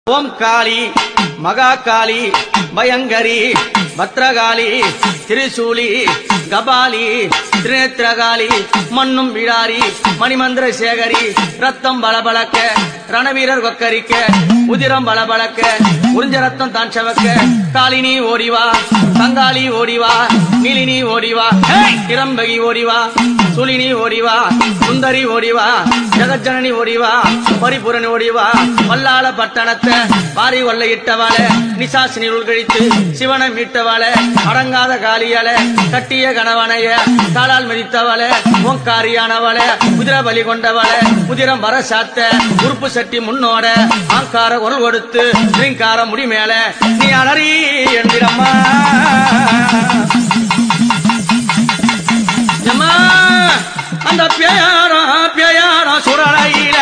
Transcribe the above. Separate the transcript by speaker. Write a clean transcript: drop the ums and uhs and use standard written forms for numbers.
Speaker 1: ஓம் காளி மகாகாளி பயங்கரி பத்ரகாளி திரிசூலி கபாலி திரிநேத்திரகாளி மண்ணும் விடாரி மணிமந்திர சேகரி ரத்தம் பலபலக்க ரணவீரர் கொக்கரிக்க உதிரம் பலபலக்க உறிஞ்ச ரத்தம் தான் செவக்க காளினி ஓடிவா தங்காளி ஓடிவா நீலினி ஓடிவா திரம்பகி ஓடிவா சுலினி ஓடிவா சுந்தரி ஓடிவா ஜெகஜனனி ஓடிவா பரிபுரணி ஓடிவா வல்லாள பட்டணத்தை வாரி கொள்ளையிட்டவாள நிசாசினி உள்கழித்து சிவனை மீட்டவாள அடங்காத காலியால கட்டிய கணவனைய காலால் மிதித்தவாள ஓங்காரியானவாள குதிரை பலி கொண்டவாள குதிரம் வர சாத்த உறுப்பு சட்டி முன்னோட ஆங்கார குரல் கொடுத்து ஸ்ரீங்கார முடி மேல நீ அலறி என்றிடம்மா அந்த பேயாரம் சுரலையில